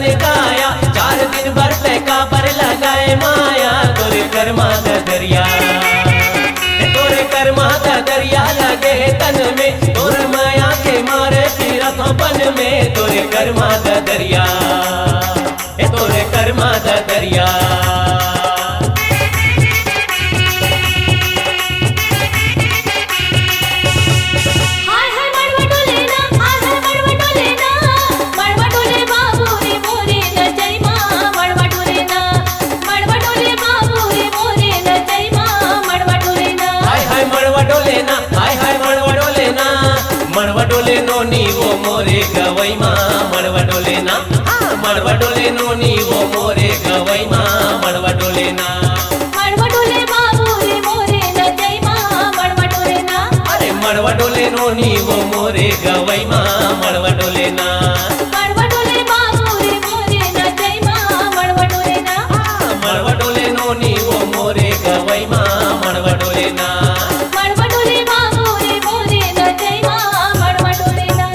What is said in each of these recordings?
भजन गाया, 4 दिन भर का पर लगाए माया। तोरे कर्मा द दरिया, तोरे कर्मा द दरिया लगे तन में, तोर माया के मारे तीरथ बन में। तोरे कर्मा द दरिया, तोरे कर्मा द दरिया। मड़वा डोले नोनी वो मोरे गवई माँ, मड़वा डोले ना, मड़वा डोले नोनी वो मोरे गवई माँ, मड़वा डोले ना। मड़वा डोले बाबू रे मोरे न जय माँ, मड़वा डोले ना। अरे मड़वा डोले नोनी वो मोरे गवई माँ, मड़वा डोले ना। मड़वा डोले बाबू रे मोरे न जय माँ, मड़वा डोले ना। मड़वा डोले नोनी वो मोरे गवई माँ, मड़वा डोले ना। मड़वा डोले बाबू रे मोरे न जय माँ, मड़वा डोले ना।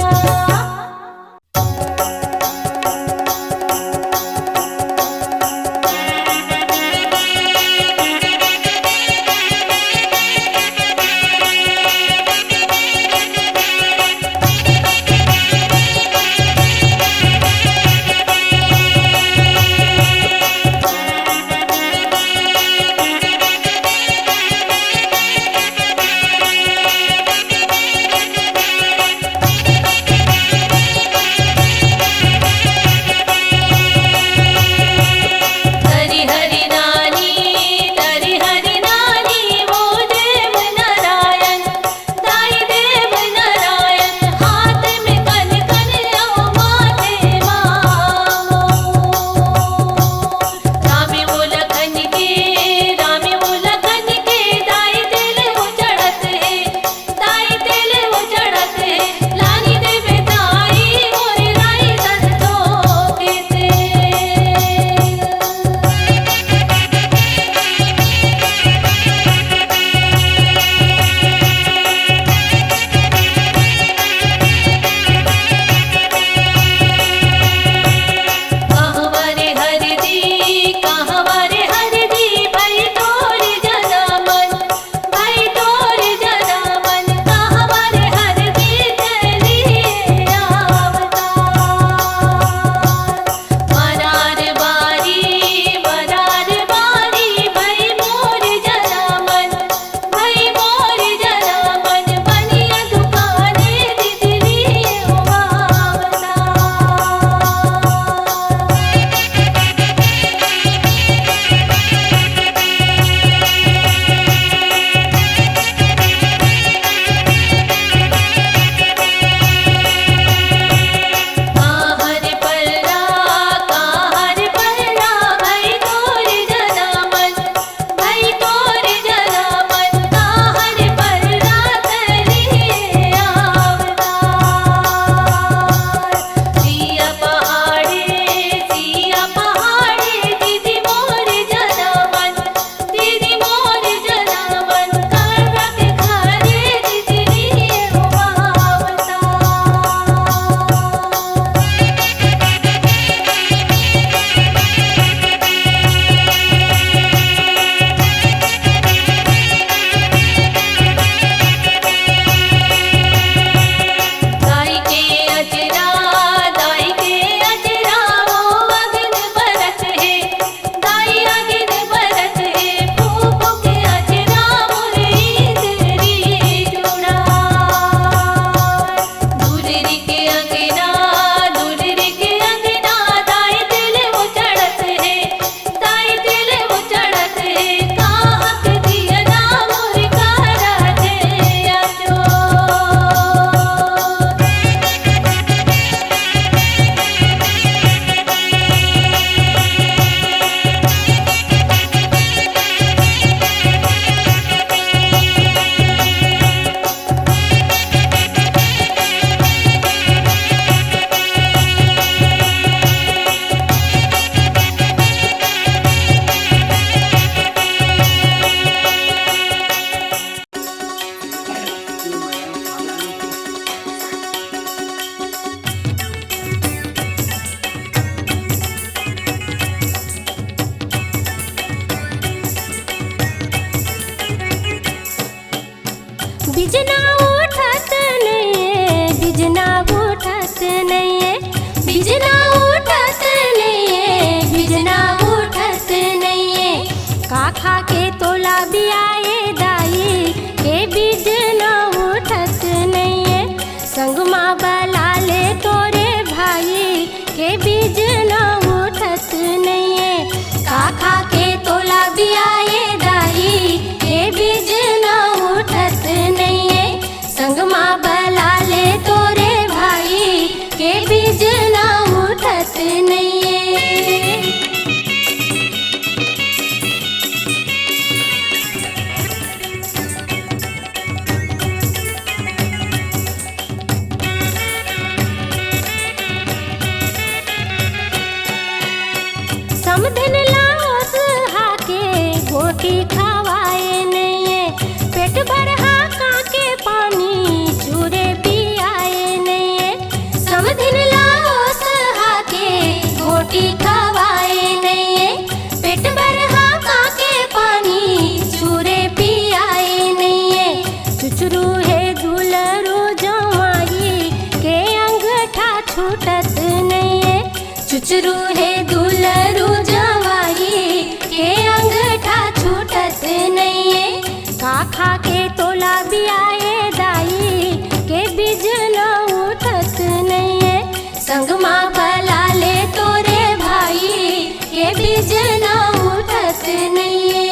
न उठत नहीं काका के तोला बियाए दाई के बीज न उठत नहीं संग माँ बला ले तोरे भाई के बीज न उठत नहीं समधिन लाओस हाके गोटी खवाए नहीं पेट भर हाका के पानी चूरे पियाए नहीं समधिन लाओस हाके गोटी खवाए नहीं पेट भर हाका के पानी चूरे पियाए नहीं चुचरू है दुलरू जमाई के अंगठा छूटत नहीं चुचरू है दुलरू जवाई के अंगठा छूटत नहीं काका के तोला बियाए दाई के बीज न उठत नहीं संग माँ बला ले तोरे भाई के बीज न उठत नहीं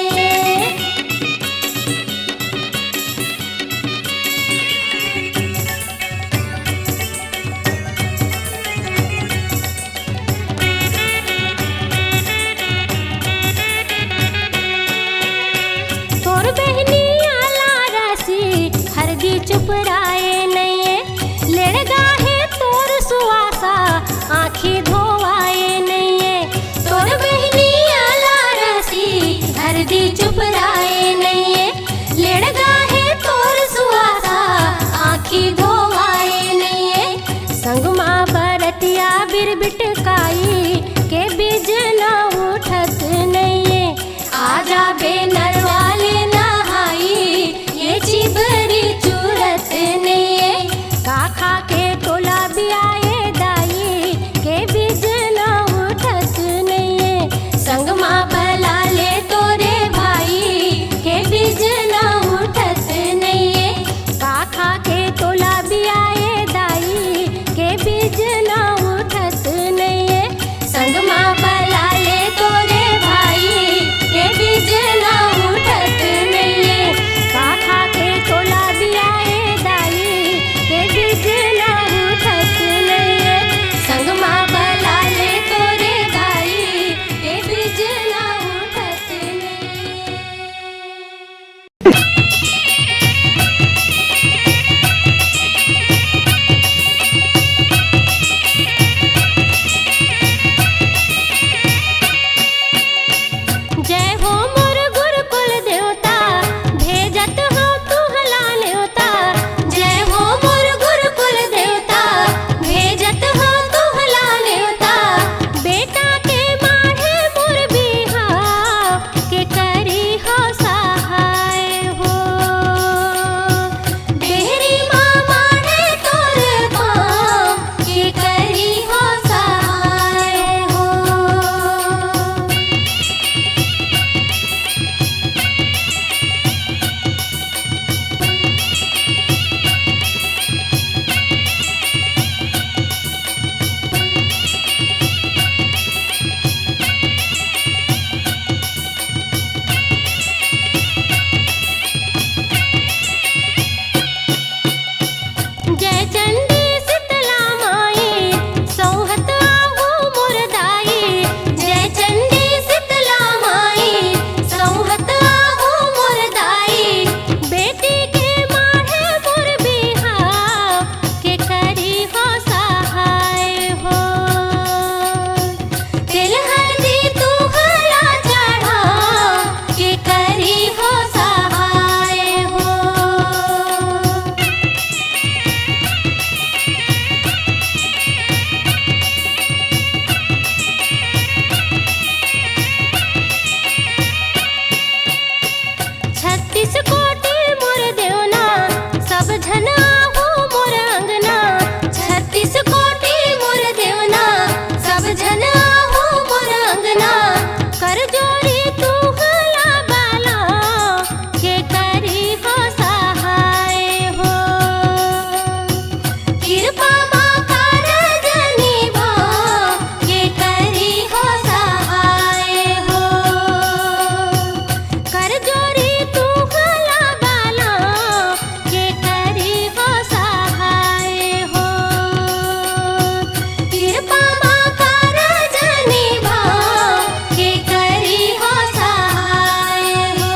निभाओ के करी हो सहाय हो।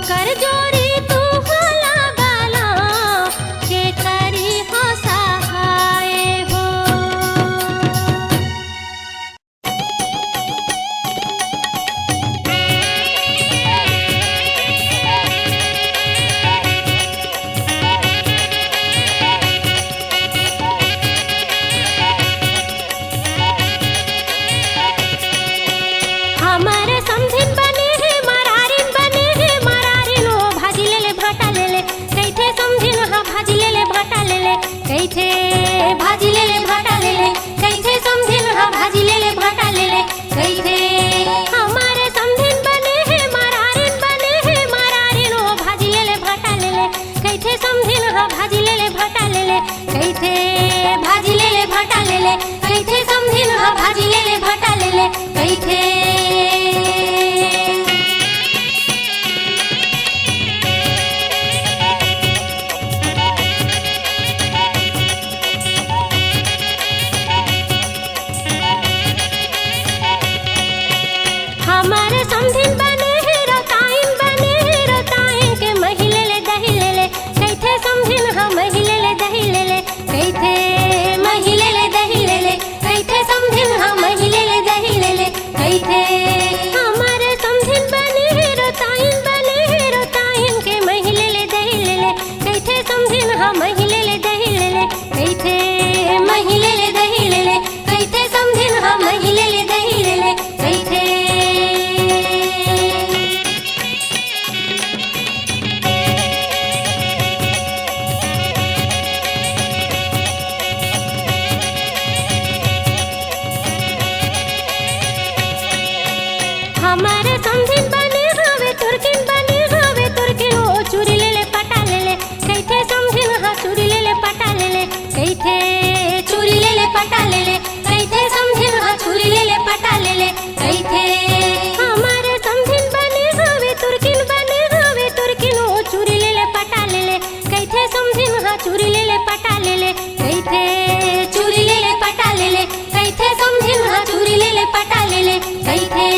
कर जोरी तू हो लगाला के करी हो सहाय हो। हमारे समधिन बने हैं मरारिन बने हैं मरारिन ओ भाजी ले ले भाटा ले ले कैथे समधिन हाँ भाजी ले ले भाटा ले ले कैथे भाजी ले ले भाटा ले ले कैथे समधिन हाँ भाजी ले ले भाटा ले ले कैथे। हमारे समधिन बने हैं मरारिन ओ भाजी ले ले भाटा ले ले कैथे समधिन हाँ भाजी ले ले भाटा ले ले कैथे भाजी ले ले भाटा ले ले कैथे समधिन हाँ भाजी ले ले भाटा ले ले कैथे। हमारे समधिन बने हैं रोताइन के महिले ले दही ले ले कैथे समधिन हाँ महिले ले दही ले ले कैथे महिले ले दही ले ले कैथे समधिन हाँ महिले ले दही ले ले कैथे। हमारे समधिन बने हैं रोताइन के महिले ले दही ले ले कैथे समधिन हाँ महिले ले दही ले ले कैथे महिले ले दही ले ले कैथे समधिन हाँ महिले ले दही ले ले कैथे। हमारे समधिन बने हवे तुर्किन ओ चूरी ले ले पटा ले ले कैथे समधिन हाँ चूरी ले ले पटा ले ले कैथे चूरी ले ले पटा ले ले कैथे समधिन हाँ चूरी ले ले पटा ले ले कैथे। हमारे समधिन बने हवे तुर्किन ओ चूरी ले ले पटा ले ले कैथे समधिन हाँ चूरी ले ले पटा ले ले कैथे चूरी ले ले पटा ले ले कैथे समधिन हाँ चूरी ले ले पटा ले ले कैथे।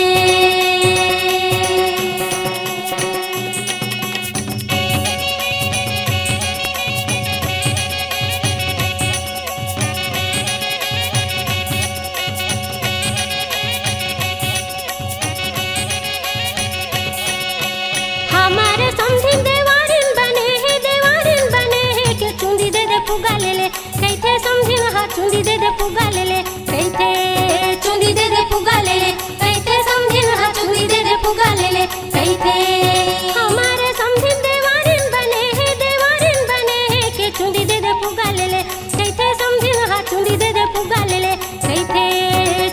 हमारे समधिन देवारिन बने हैं के चुंदी दे दे फुगा ले ले कैथे समधिन हाँ चुंदी दे दे फुगा ले ले कैथे चुंदी दे दे फुगा ले ले कैथे समधिन हाँ चुंदी दे दे फुगा ले ले कैथे। हमारे समधिन देवारिन बने हैं के चुंदी दे दे फुगा ले ले कैथे समधिन हाँ चुंदी दे दे फुगा ले ले कैथे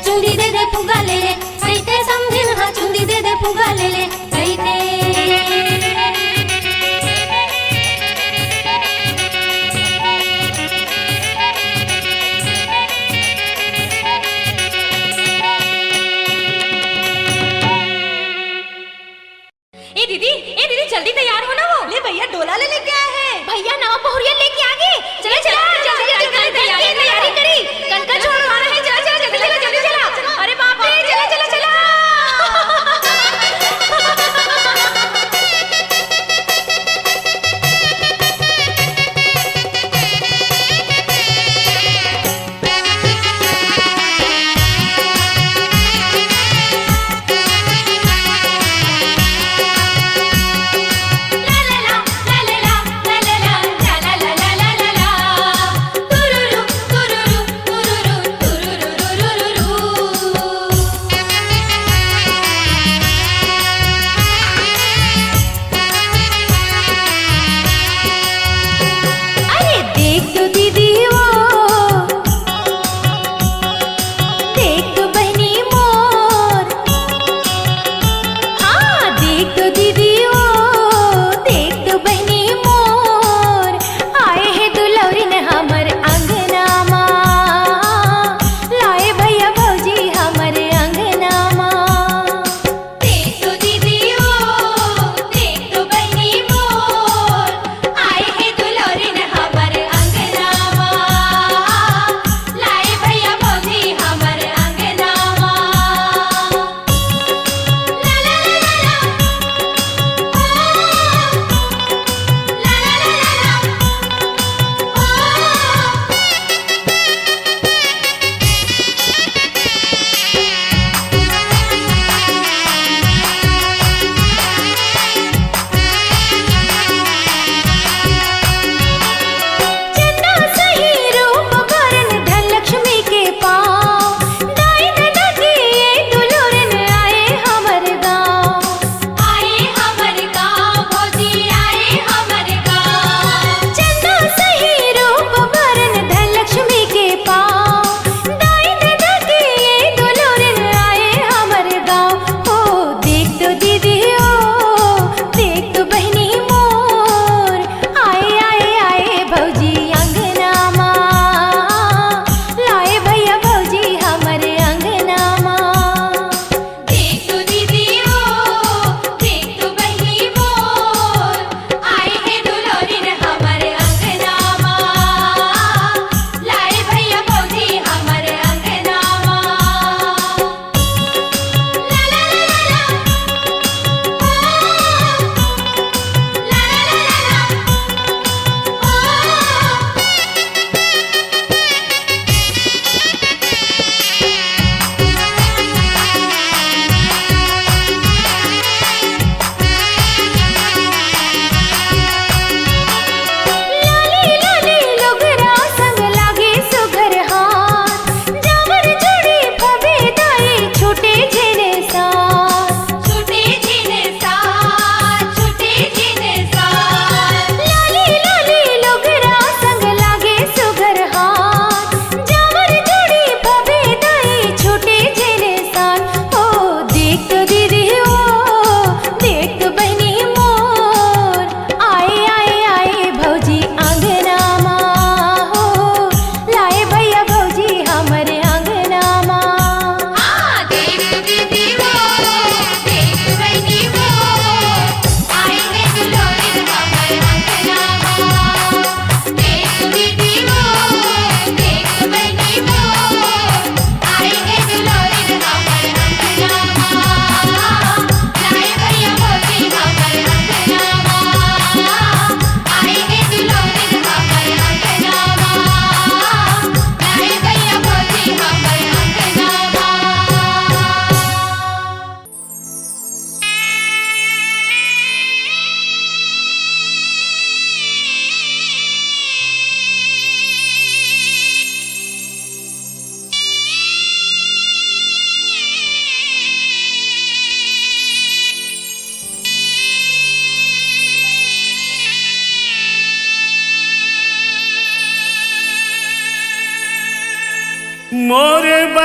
चुंदी दे दे फुगा ले ले कैथे समधिन हाँ चुंदी दे दे फुगा ले ले कैथे।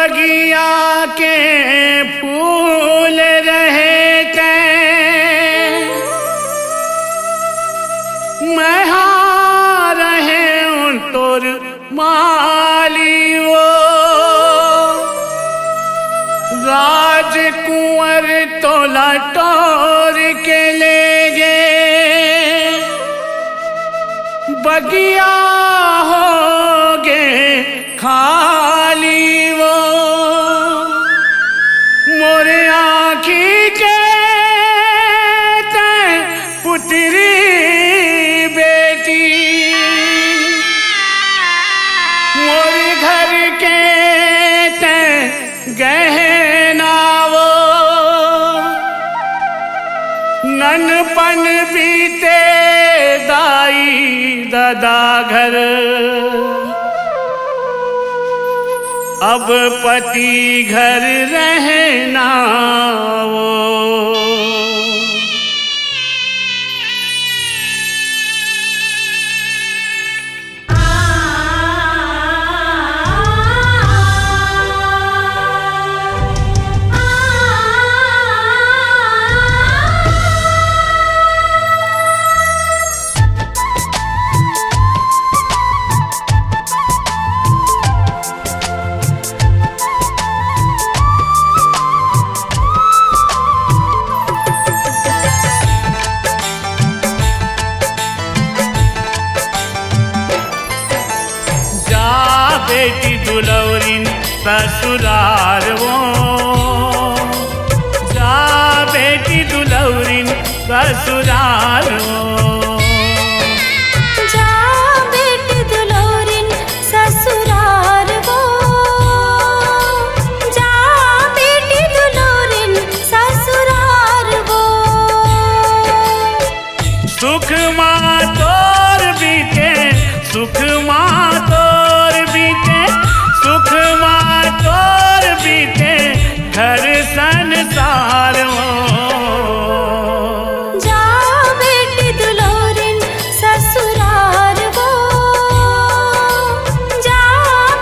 बगिया के फूल रहे ते महा रहे उन तोर माली वो राजकुंवर तोला टोर के ले गे बगिया हो गे खाली वो मोरे आँखी के ते पुत्री बेटी मोरे घर के ते गहना वो ननपन बीते दाई दादा घर अब पति घर रहना वो बेटी दुलौरिन ससुरार वो जा बेटी दुलौरिन ससुरार वो जा बेटी दुलौरिन ससुरार वो जा बेटी दुलौरिन ससुरार वो सुख माँ तोर बीते सुख माँ तोर बीते सुख माँ तोर बीते घर संसार वो जा बेटी दुलौरिन ससुरार वो जा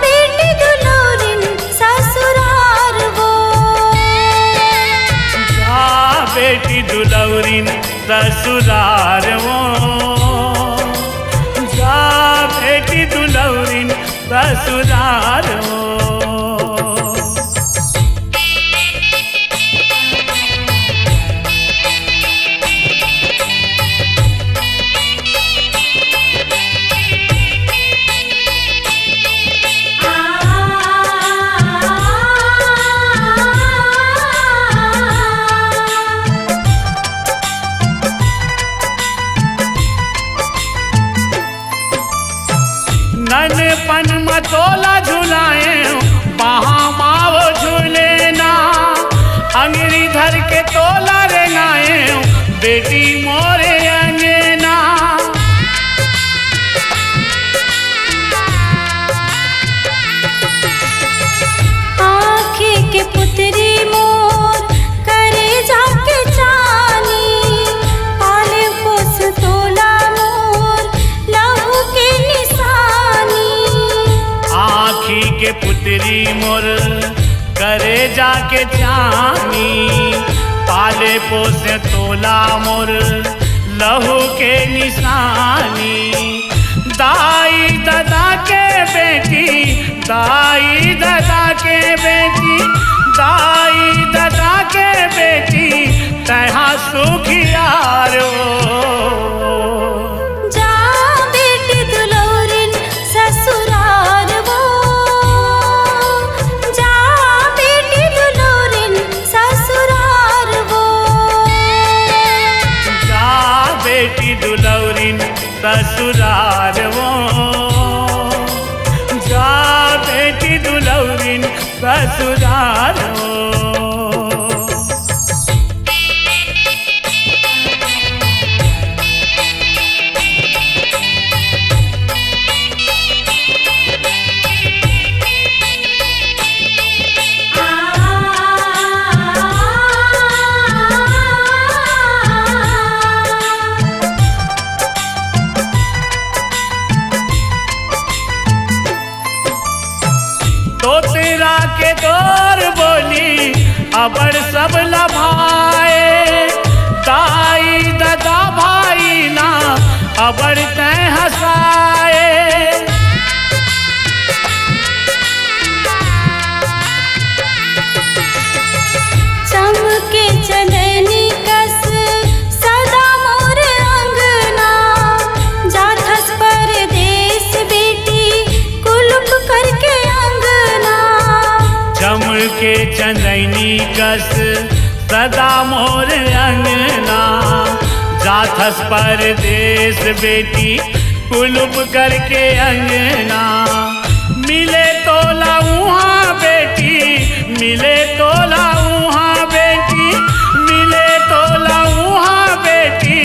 बेटी दुलौरिन ससुरार वो जा बेटी दुलौरिन ससुरार वो जा बेटी दुलौरिन ससुरार वो ननपन मतोला झुलाए वहाँ मावो झूले ना अंगरी धर के तोला रेंगाए बेटी मोरे अंगना आँखी के पुत्री मोर करे जाके जानी पाले पोस तोला मोर लहू के निशानी आँखी के पुत्री मोर करे जाके जानी पाले पोसे तोला मोर लहू के निशानी दाई दादा के बेटी दाई दादा के बेटी दाई दादा के बेटी तहाँ सुखियार जा बेटी दुलौरिन ससुरार वो जा बेटी दुलौरिन ससुरार वो जा बेटी दुलौरिन ससुरार वो जा बेटी दुलौरिन ससुरार वो तो तेरा के दो के चंदनी कस सदा मोर अंगना, जाथस परदेस बेटी कुलुप करके अंगना। मिले तो लाऊहा बेटी, मिले तो लाऊहा बेटी, मिले तो लाऊहा बेटी,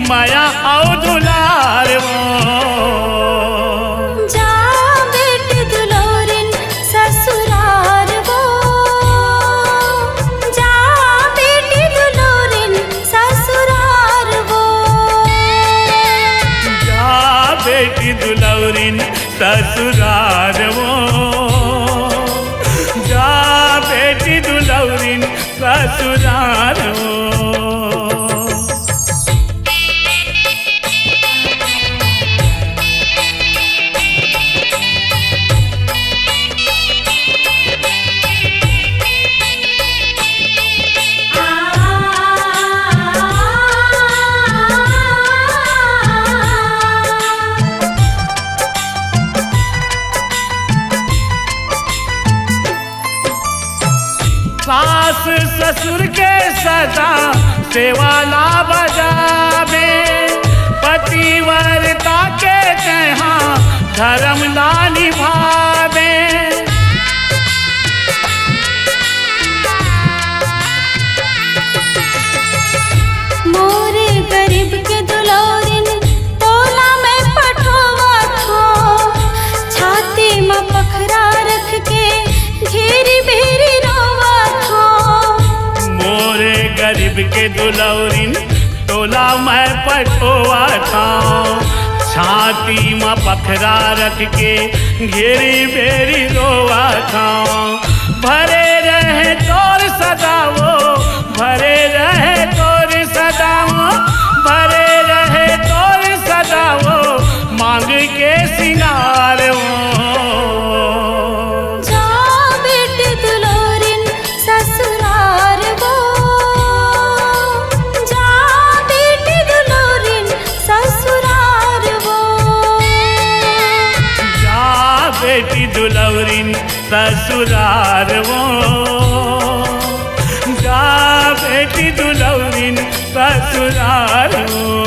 माया औ दुलार वो। जा बेटी दुलोरिन ससुरार वो, जा बेटी दुलोरिन ससुरार वो। जा बेटी दुलौरिन ससुरार वो, जा बेटी दुलौरिन ससुरार वो। सास ससुर के सदा सेवाला बजावे, पतिव्रता के तहाँ धर्म ला निभावे। मोरे गरीब के दुलोरिन तोला में पठवा थो, छाती में पखरा रख के घेरी बेरी रोवा थो। मोरे गरीब के दुलौरिन तोला मैं पठोवा था, छाती में पखरा रख के घेरी बेरी रोवा था। भरे रहे तोर सदा वो, भरे रहे तोर सदा वो, भरे रहे तोर सदा वो, मांग के सिंगार वो। जा बेटी दुलोरिन ससुरार वो, जा बेटी दुलोरिन ससुरार वो। जा बेटी दुलौरिन ससुरार वो, जा बेटी दुलौरिन ससुरार वो।